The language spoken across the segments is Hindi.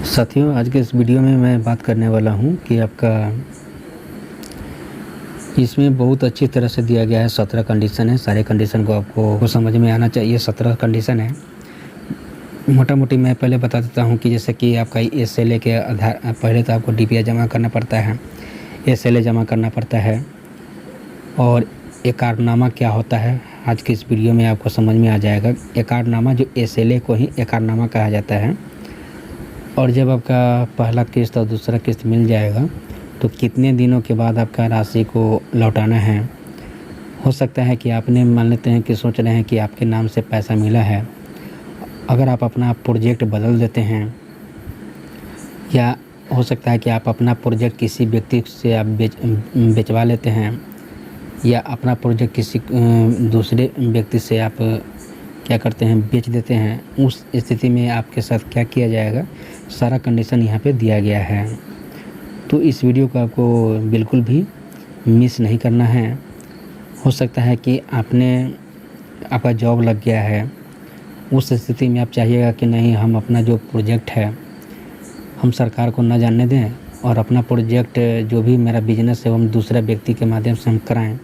साथियों, आज के इस वीडियो में मैं बात करने वाला हूं कि आपका इसमें बहुत अच्छी तरह से दिया गया है। 17 कंडीशन है। सारे कंडीशन को आपको समझ में आना चाहिए। 17 कंडीशन है। मोटा मोटी मैं पहले बता देता हूं कि जैसे कि आपका SLA के आधार पहले तो आपको DPI जमा करना पड़ता है, SLA जमा करना पड़ता है। और एकरारनामा क्या होता है, आज की इस वीडियो में आपको समझ में आ जाएगा। एकरारनामा, जो SLA को ही एकरारनामा कहा जाता है। और जब आपका पहला किस्त और दूसरा किस्त मिल जाएगा तो कितने दिनों के बाद आपका राशि को लौटाना है। हो सकता है कि आपने मान लेते हैं कि सोच रहे हैं कि आपके नाम से पैसा मिला है। अगर आप अपना प्रोजेक्ट बदल देते हैं, या हो सकता है कि आप अपना प्रोजेक्ट किसी व्यक्ति से आप बेचवा लेते हैं, या अपना प्रोजेक्ट किसी दूसरे व्यक्ति से आप क्या करते हैं, बेच देते हैं। उस स्थिति में आपके साथ क्या किया जाएगा, सारा कंडीशन यहाँ पे दिया गया है। तो इस वीडियो को आपको बिल्कुल भी मिस नहीं करना है। हो सकता है कि आपका जॉब लग गया है, उस स्थिति में आप चाहिएगा कि नहीं, हम अपना जो प्रोजेक्ट है हम सरकार को ना जानने दें, और अपना प्रोजेक्ट जो भी मेरा बिजनेस है वो हम दूसरा व्यक्ति के माध्यम से हम कराएं।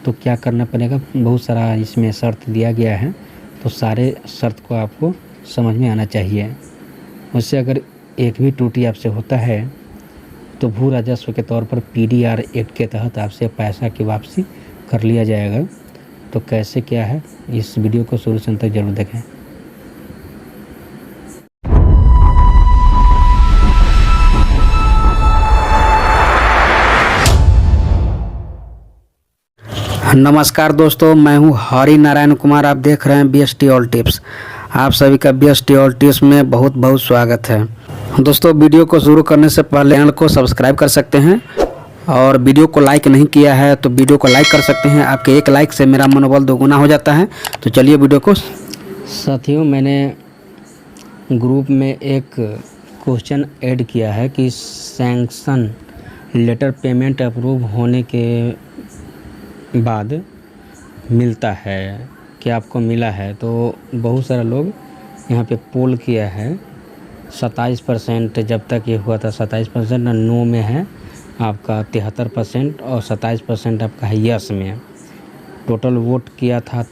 तो क्या करना पड़ेगा, बहुत सारा इसमें शर्त दिया गया है। तो सारे शर्त को आपको समझ में आना चाहिए। उससे अगर एक भी त्रुटि आपसे होता है तो भू राजस्व के तौर पर PDR एक्ट के तहत आपसे पैसा की वापसी कर लिया जाएगा। तो कैसे क्या है, इस वीडियो को शुरू से अंत तक जरूर देखें। नमस्कार दोस्तों, मैं हूं हरि नारायण कुमार। आप देख रहे हैं BST ऑल टिप्स। आप सभी का BST ऑल टिप्स में बहुत बहुत स्वागत है। दोस्तों, वीडियो को शुरू करने से पहले चैनल को सब्सक्राइब कर सकते हैं, और वीडियो को लाइक नहीं किया है तो वीडियो को लाइक कर सकते हैं। आपके एक लाइक से मेरा मनोबल दोगुना हो जाता है। तो चलिए वीडियो को। साथियों, मैंने ग्रुप में एक क्वेश्चन ऐड किया है कि सैंक्शन लेटर पेमेंट अप्रूव होने के बाद मिलता है, क्या आपको मिला है। तो बहुत सारा लोग यहाँ पे पोल किया है। 27% जब तक ये हुआ था, 27% नो में है आपका, 73% और 27% आपका है यस में। टोटल वोट किया था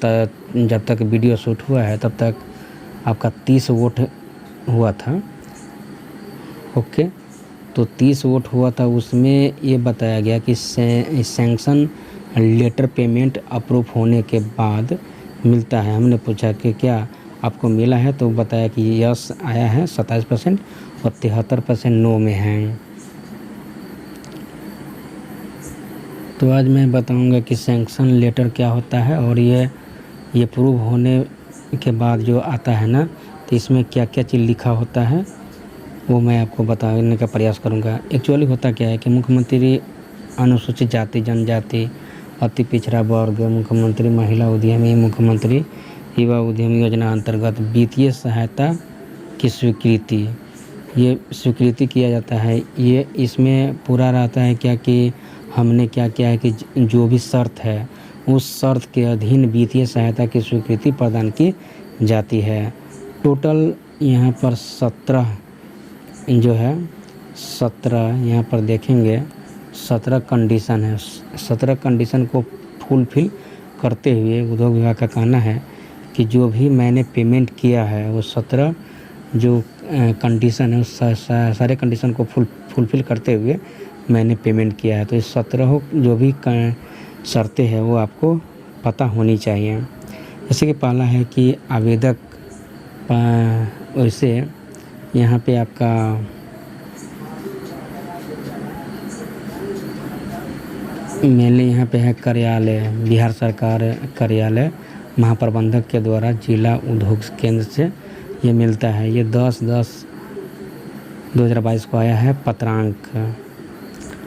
जब तक वीडियो शूट हुआ है तब तक आपका 30 वोट हुआ था। ओके, तो 30 वोट हुआ था। उसमें ये बताया गया कि सैंक्शन लेटर पेमेंट अप्रूव होने के बाद मिलता है। हमने पूछा कि क्या आपको मिला है, तो बताया कि यस आया है 27% और 73% नो में है। तो आज मैं बताऊंगा कि सैंक्शन लेटर क्या होता है, और ये प्रूव होने के बाद जो आता है ना, तो इसमें क्या क्या चीज़ लिखा होता है वो मैं आपको बताने का प्रयास करूंगा। एक्चुअली होता क्या है कि मुख्यमंत्री अनुसूचित जाति जनजाति अति पिछड़ा वर्ग, मुख्यमंत्री महिला उद्यमी, मुख्यमंत्री युवा उद्यमी योजना अंतर्गत वित्तीय सहायता की स्वीकृति, ये स्वीकृति किया जाता है। ये इसमें पूरा रहता है क्या कि हमने क्या किया है कि जो भी शर्त है उस शर्त के अधीन वित्तीय सहायता की स्वीकृति प्रदान की जाती है। टोटल यहाँ पर 17 जो है 17 यहाँ पर देखेंगे 17 कंडीशन है। 17 कंडीशन को फुलफिल करते हुए उद्योग विभाग का कहना है कि जो भी मैंने पेमेंट किया है वो 17 जो कंडीशन है उस सारे कंडीशन को फुलफिल करते हुए मैंने पेमेंट किया है। तो इस 17 जो भी शर्तें हैं वो आपको पता होनी चाहिए। जैसे कि पहला है कि आवेदक, वैसे यहाँ पे आपका मेनली यहाँ पे है कार्यालय, बिहार सरकार कार्यालय महाप्रबंधक के द्वारा जिला उद्योग केंद्र से ये मिलता है। ये 10/10/2022 को आया है पत्रांक।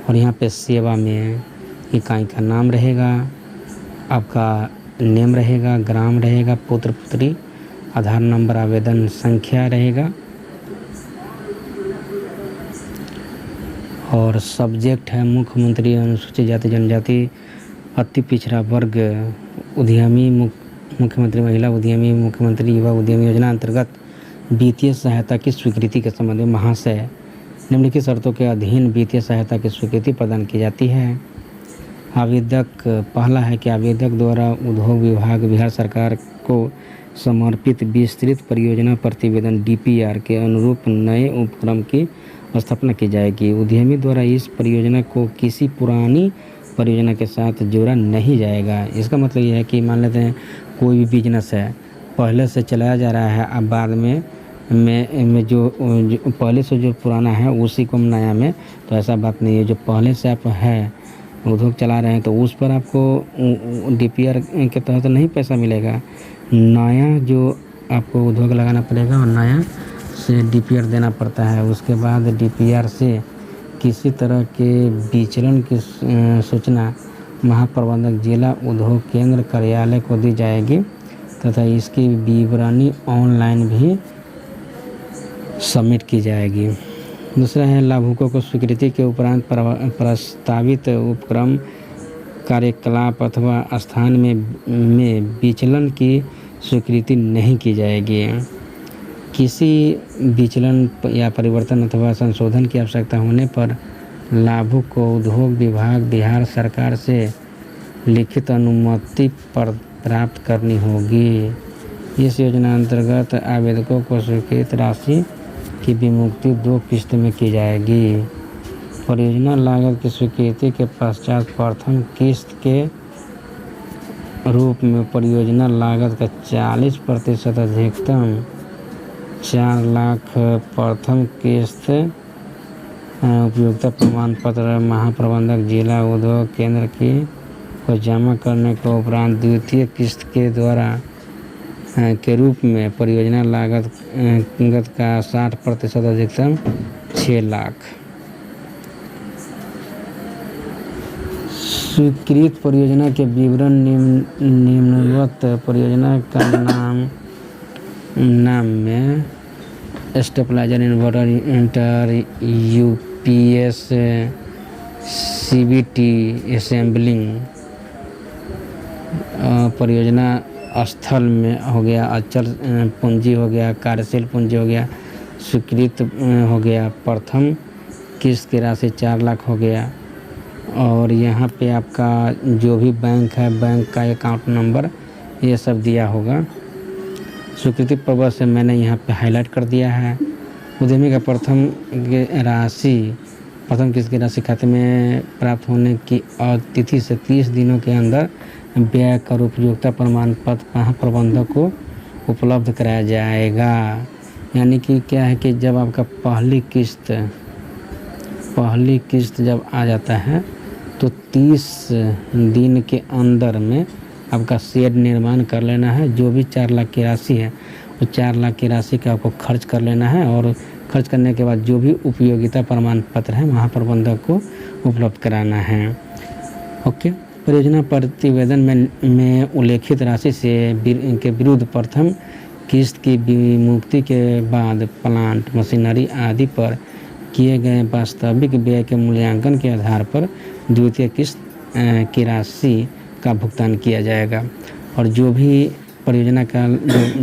और यहाँ पे सेवा में इकाई का नाम रहेगा, आपका नेम रहेगा, ग्राम रहेगा, पुत्र पुत्री, आधार नंबर, आवेदन संख्या रहेगा, और सब्जेक्ट है मुख्यमंत्री अनुसूचित जाति जनजाति अति पिछड़ा वर्ग उद्यमी, मुख्यमंत्री महिला उद्यमी, मुख्यमंत्री युवा उद्यमी योजना अंतर्गत वित्तीय सहायता की स्वीकृति के संबंध में महाशय निम्नलिखित शर्तों के अधीन वित्तीय सहायता की स्वीकृति प्रदान की जाती है। आवेदक पहला है कि आवेदक द्वारा उद्योग विभाग बिहार सरकार को समर्पित विस्तृत परियोजना प्रतिवेदन DPR के अनुरूप नए उपक्रम की स्थापना की जाएगी। उद्यमी द्वारा इस परियोजना को किसी पुरानी परियोजना के साथ जोड़ा नहीं जाएगा। इसका मतलब यह है कि मान लेते हैं कोई भी बिजनेस है, पहले से चलाया जा रहा है, अब बाद में जो पहले से जो पुराना है उसी को नया में, तो ऐसा बात नहीं है। जो पहले से आप है उद्योग चला रहे हैं तो उस पर आपको DPR के तहत नहीं पैसा मिलेगा। नया जो आपको उद्योग लगाना पड़ेगा और नया से DPR देना पड़ता है। उसके बाद DPR से किसी तरह के विचलन की सूचना महाप्रबंधक जिला उद्योग केंद्र कार्यालय को दी जाएगी तथा इसकी विवरणी ऑनलाइन भी सबमिट की जाएगी। दूसरा है लाभुकों को स्वीकृति के उपरांत प्रस्तावित उपक्रम कार्यकलाप अथवा स्थान में विचलन की स्वीकृति नहीं की जाएगी। किसी विचलन या परिवर्तन अथवा संशोधन की आवश्यकता होने पर लाभुक को उद्योग विभाग बिहार सरकार से लिखित अनुमति प्राप्त करनी होगी। इस योजना अंतर्गत आवेदकों को स्वीकृत राशि की विमुक्ति 2 किस्त में की जाएगी। परियोजना लागत की स्वीकृति के पश्चात प्रथम किस्त के रूप में परियोजना लागत का 40% अधिकतम 4 लाख प्रथम किस्त उपयोगिता प्रमाण पत्र महाप्रबंधक जिला उद्योग केंद्र की को जमा करने के उपरांत द्वितीय किस्त के द्वारा के रूप में परियोजना लागत का 60% अधिकतम 6 लाख। स्वीकृत परियोजना के विवरण निम्नवत परियोजना का नाम में stabiliser inverter UPS CVT assembling परियोजना स्थल में हो गया, अचल पूंजी हो गया, कार्यशील पूंजी हो गया, स्वीकृत हो गया, प्रथम किस्त की राशि 4 लाख हो गया। और यहाँ पे आपका जो भी बैंक है, बैंक का अकाउंट नंबर ये सब दिया होगा। स्वीकृति पत्र से मैंने यहाँ पे हाईलाइट कर दिया है। उद्यमी का प्रथम किस्त की राशि खाते में प्राप्त होने की तिथि से 30 दिनों के अंदर व्यय कर उपयोगिता प्रमाण पत्र महाप्रबंधक को उपलब्ध कराया जाएगा। यानी कि क्या है कि जब आपका पहली किस्त जब आ जाता है तो 30 दिन के अंदर में आपका शेड निर्माण कर लेना है। जो भी 4 लाख की राशि है वो 4 लाख की राशि का आपको खर्च कर लेना है और खर्च करने के बाद जो भी उपयोगिता प्रमाण पत्र है महाप्रबंधक को उपलब्ध कराना है। ओके, परियोजना प्रतिवेदन में उल्लेखित राशि से के विरुद्ध प्रथम किस्त की विमुक्ति के बाद प्लांट मशीनरी आदि पर किए गए वास्तविक व्यय के मूल्यांकन के आधार पर द्वितीय किस्त की राशि का भुगतान किया जाएगा। और जो भी परियोजना का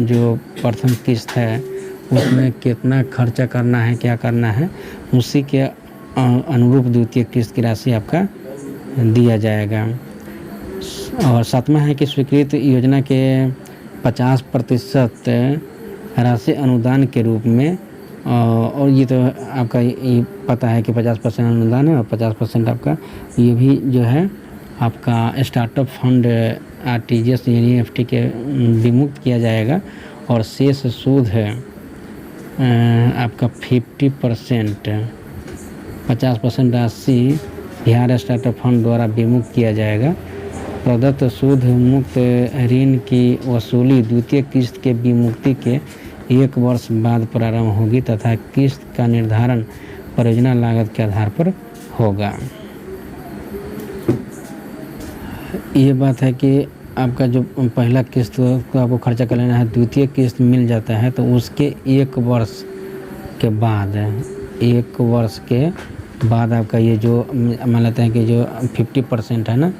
जो प्रथम किस्त है उसमें कितना खर्चा करना है, क्या करना है, उसी के अनुरूप द्वितीय किस्त की राशि आपका दिया जाएगा। और सातवां है कि स्वीकृत योजना के 50% राशि अनुदान के रूप में, और ये तो आपका ये पता है कि 50% अनुदान है और 50% आपका ये भी जो है आपका स्टार्टअप फंड RTGS यानी FT के विमुक्त किया जाएगा। और शेष सूद है आपका 50% राशि बिहार स्टार्टअप फंड द्वारा विमुक्त किया जाएगा। प्रदत्त सूद मुक्त ऋण की वसूली द्वितीय किस्त के विमुक्ति के 1 वर्ष बाद प्रारंभ होगी तथा किस्त का निर्धारण परियोजना लागत के आधार पर होगा। ये बात है कि आपका जो पहला किस्त को आपको खर्चा कर लेना है, द्वितीय किस्त मिल जाता है तो उसके 1 वर्ष के बाद आपका ये जो मान लेते हैं कि जो 50% है ना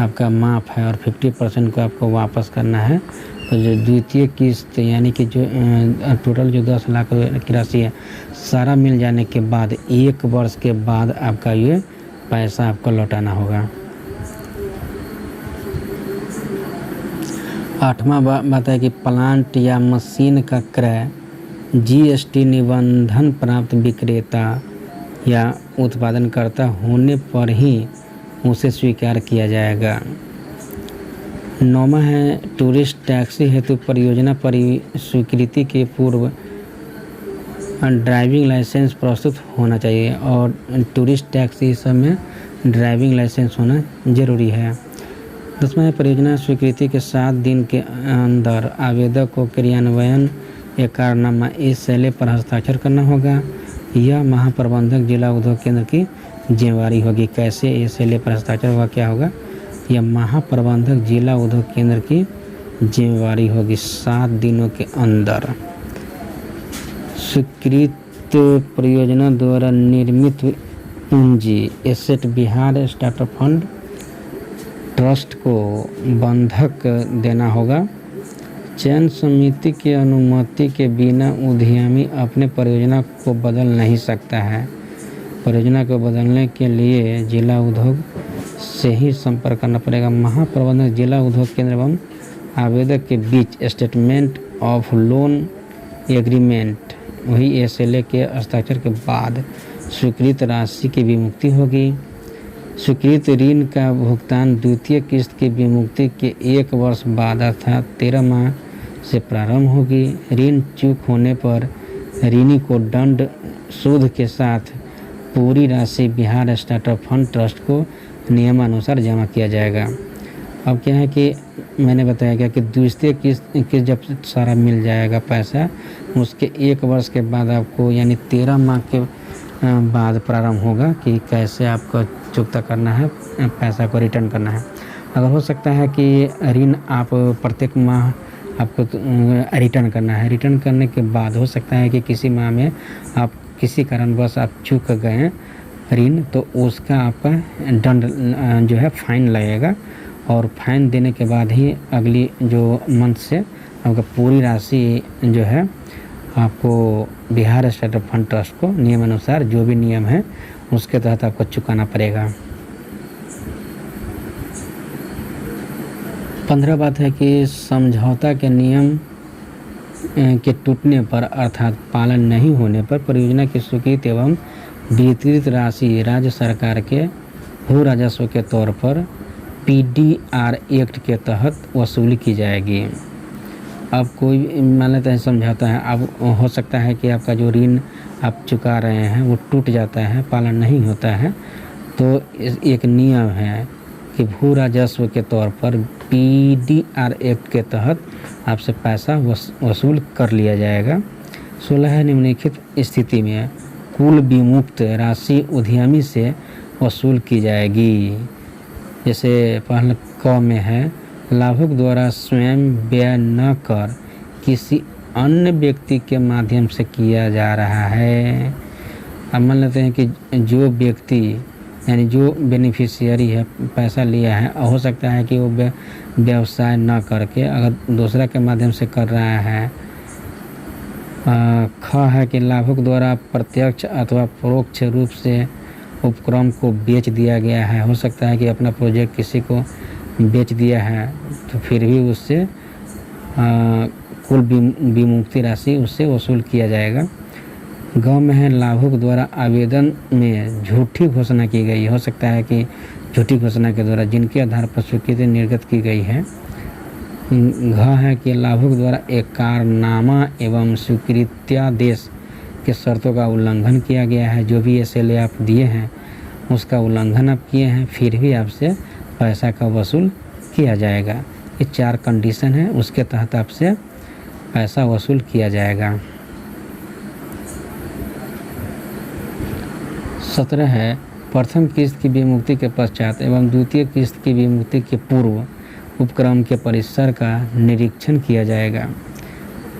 आपका माफ़ है और 50% को आपको वापस करना है और जो द्वितीय किस्त यानी कि जो टोटल जो 10 लाख की राशि है सारा मिल जाने के बाद 1 वर्ष के बाद आपका ये पैसा आपको लौटाना होगा। 8वां बात है कि प्लांट या मशीन का क्रय जीएसटी निबंधन प्राप्त विक्रेता या उत्पादनकर्ता होने पर ही उसे स्वीकार किया जाएगा। 9वां है टूरिस्ट टैक्सी हेतु परियोजना स्वीकृति के पूर्व ड्राइविंग लाइसेंस प्रस्तुत होना चाहिए और टूरिस्ट टैक्सी समय ड्राइविंग लाइसेंस होना जरूरी है। 10वां है परियोजना स्वीकृति के 7 दिन के अंदर आवेदक को क्रियान्वयन एकरारनामा SLA पर हस्ताक्षर करना होगा। यह महाप्रबंधक जिला उद्योग केंद्र की जिम्मेवारी होगी। कैसे SLA पर हस्ताक्षर होगा, क्या होगा, यह महाप्रबंधक जिला उद्योग केंद्र की जिम्मेवारी होगी 7 दिनों के अंदर। स्वीकृत परियोजना द्वारा निर्मित पूंजी asset Bihar startup fund trust को बंधक देना होगा। चयन समिति की अनुमति के बिना उद्यमी अपने परियोजना को बदल नहीं सकता है। परियोजना को बदलने के लिए जिला उद्योग से ही संपर्क करना पड़ेगा। महाप्रबंधक जिला उद्योग केंद्र एवं आवेदक के बीच स्टेटमेंट ऑफ लोन एग्रीमेंट वही SLA के हस्ताक्षर के बाद स्वीकृत राशि की विमुक्ति होगी। स्वीकृत ऋण का भुगतान द्वितीय किस्त की विमुक्ति के 1 वर्ष बाद अर्थात 13 माह से प्रारंभ होगी। ऋण चूक होने पर ऋणी को दंड सूद के साथ पूरी राशि बिहार स्टार्टअप फंड ट्रस्ट को नियमानुसार जमा किया जाएगा। अब क्या है कि मैंने बताया गया कि द्वितीय किस्त जब सारा मिल जाएगा पैसा उसके 1 वर्ष के बाद आपको यानी 13 माह के बाद प्रारंभ होगा कि कैसे आपको चुकता करना है, पैसा को रिटर्न करना है। अगर हो सकता है कि ऋण आप प्रत्येक माह आपको रिटर्न करना है। रिटर्न करने के बाद हो सकता है कि किसी माह में आप किसी कारणवश आप चूक गए ऋण, तो उसका आपका दंड जो है फाइन लगेगा और फाइन देने के बाद ही अगली जो मंथ से आपका पूरी राशि जो है आपको बिहार स्टार्टअप फंड ट्रस्ट को नियमानुसार जो भी नियम है उसके तहत आपको चुकाना पड़ेगा। 15 बात है कि समझौता के नियम के टूटने पर अर्थात पालन नहीं होने पर परियोजना की स्वीकृति एवं वितरित राशि राज्य सरकार के भू राजस्व के तौर पर PDR एक्ट के तहत वसूली की जाएगी। अब कोई मान लेते हैं समझौता है, अब हो सकता है कि आपका जो ऋण आप चुका रहे हैं वो टूट जाता है, पालन नहीं होता है, तो एक नियम है कि भू राजस्व के तौर पर PDR एक्ट के तहत आपसे पैसा वसूल कर लिया जाएगा। 16 है निम्नलिखित स्थिति में कुल विमुक्त राशि उद्यमी से वसूल की जाएगी। जैसे पहले क में है लाभुक द्वारा स्वयं व्यय न कर किसी अन्य व्यक्ति के माध्यम से किया जा रहा है। अब मान लेते हैं कि जो व्यक्ति यानी जो बेनिफिशियरी है पैसा लिया है, हो सकता है कि वो व्यवसाय न करके अगर दूसरा के माध्यम से कर रहा है। ख है कि लाभुक द्वारा प्रत्यक्ष अथवा परोक्ष रूप से उपक्रम को बेच दिया गया है। हो सकता है कि अपना प्रोजेक्ट किसी को बेच दिया है तो फिर भी उससे कुल विमुक्ति राशि उससे वसूल किया जाएगा। ग में है लाभुक द्वारा आवेदन में झूठी घोषणा की गई। हो सकता है कि झूठी घोषणा के द्वारा जिनके आधार पर स्वीकृति निर्गत की गई है। घ है कि लाभुक द्वारा एकरारनामा एवं स्वीकृत्यादेश के शर्तों का उल्लंघन किया गया है। जो भी SLA आप दिए हैं उसका उल्लंघन आप किए हैं, फिर भी आपसे पैसा का वसूल किया जाएगा। ये 4 कंडीशन है, उसके तहत आपसे पैसा वसूल किया जाएगा। 17 है प्रथम किस्त की विमुक्ति के पश्चात एवं द्वितीय किस्त की विमुक्ति के पूर्व उपक्रम के परिसर का निरीक्षण किया जाएगा।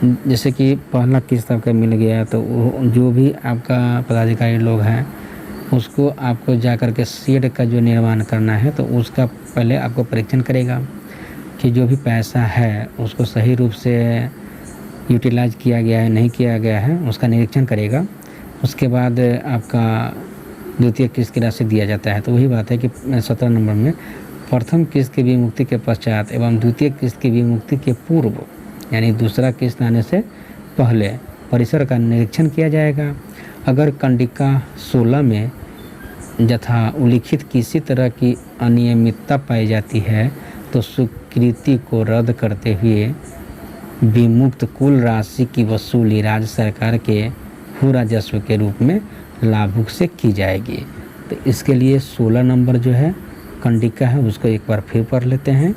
जैसे कि पहला किस्त आपका मिल गया तो जो भी आपका पदाधिकारी लोग हैं उसको आपको जाकर के शेड का जो निर्माण करना है तो उसका पहले आपको परीक्षण करेगा। कि जो भी पैसा है उसको सही रूप से यूटिलाइज किया गया है नहीं किया गया है उसका निरीक्षण करेगा। उसके बाद आपका द्वितीय किस्त की राशि दिया जाता है। तो वही बात है कि 17 नंबर में प्रथम किस्त की विमुक्ति के पश्चात एवं द्वितीय किस्त की विमुक्ति के पूर्व यानी दूसरा किस्त आने से पहले परिसर का निरीक्षण किया जाएगा। अगर कंडिका 16 में यथा उल्लिखित किसी तरह की अनियमितता पाई जाती है तो स्वीकृति को रद्द करते हुए विमुक्त कुल राशि की वसूली राज्य सरकार के भू राजस्व के रूप में लाभुक से की जाएगी। तो इसके लिए 16 नंबर जो है कंडिका है उसको एक बार फिर पढ़ लेते हैं।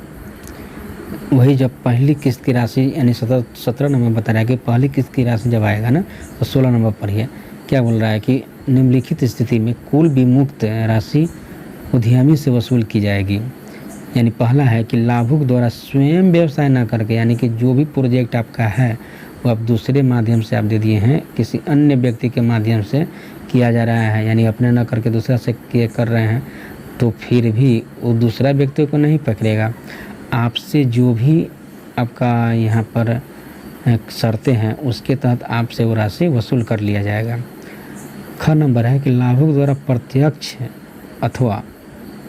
वही जब पहली किस्त की राशि यानी 17 नंबर बता रहा है कि पहली किस्त की राशि जब आएगा ना तो 16 नंबर पढ़िए क्या बोल रहा है कि निम्नलिखित स्थिति में कुल विमुक्त राशि उद्यमी से वसूल की जाएगी। यानी पहला है कि लाभुक द्वारा स्वयं व्यवसाय न करके यानी कि जो भी प्रोजेक्ट आपका है वो आप दूसरे माध्यम से आप दे दिए हैं किसी अन्य व्यक्ति के माध्यम से किया जा रहा है यानी अपने न करके दूसरा से कर रहे हैं तो फिर भी वो दूसरा व्यक्ति को नहीं पकड़ेगा। आपसे जो भी आपका यहाँ पर शर्तें हैं उसके तहत आपसे वो राशि वसूल कर लिया जाएगा। ख नंबर है कि लाभुक द्वारा प्रत्यक्ष अथवा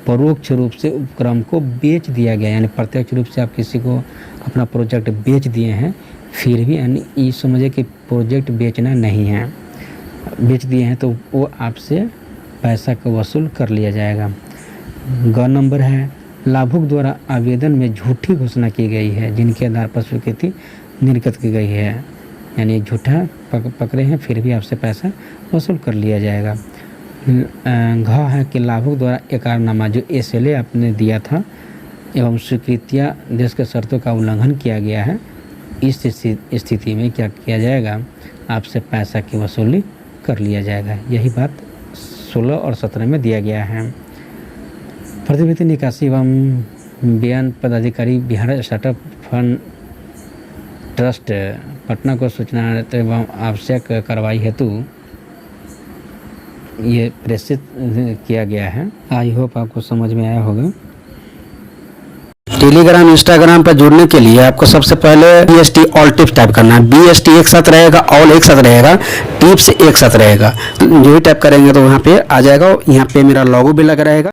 परोक्ष रूप से उपक्रम को बेच दिया गया यानी प्रत्यक्ष रूप से आप किसी को अपना प्रोजेक्ट बेच दिए हैं फिर भी यानी ये समझे कि प्रोजेक्ट बेचना नहीं है बेच दिए हैं तो वो आपसे पैसा को वसूल कर लिया जाएगा। ग नंबर है लाभुक द्वारा आवेदन में झूठी घोषणा की गई है जिनके आधार पर स्वीकृति निर्गत की गई है यानी झूठा पकड़े हैं फिर भी आपसे पैसा वसूल कर लिया जाएगा। घ है कि लाभुक द्वारा एकरारनामा जो SLA आपने दिया था एवं स्वीकृतियाँ देश के शर्तों का उल्लंघन किया गया है इस स्थिति में क्या किया जाएगा आपसे पैसा की वसूली कर लिया जाएगा। यही बात 16 और 17 में दिया गया है। प्रतिभूति निकासी एवं बयान पदाधिकारी Bihar startup fund trust Patna को सूचना एवं आवश्यक कार्रवाई हेतु ये प्रेषित किया गया है। आई होप आपको समझ में आया होगा। टेलीग्राम इंस्टाग्राम पर जुड़ने के लिए आपको सबसे पहले BST ऑल टिप्स टाइप करना है। BST एक साथ रहेगा, ऑल एक साथ रहेगा, टिप्स एक साथ रहेगा। जो भी टाइप करेंगे तो वहाँ पे आ जाएगा। यहाँ पे मेरा लोगो भी लगा रहेगा।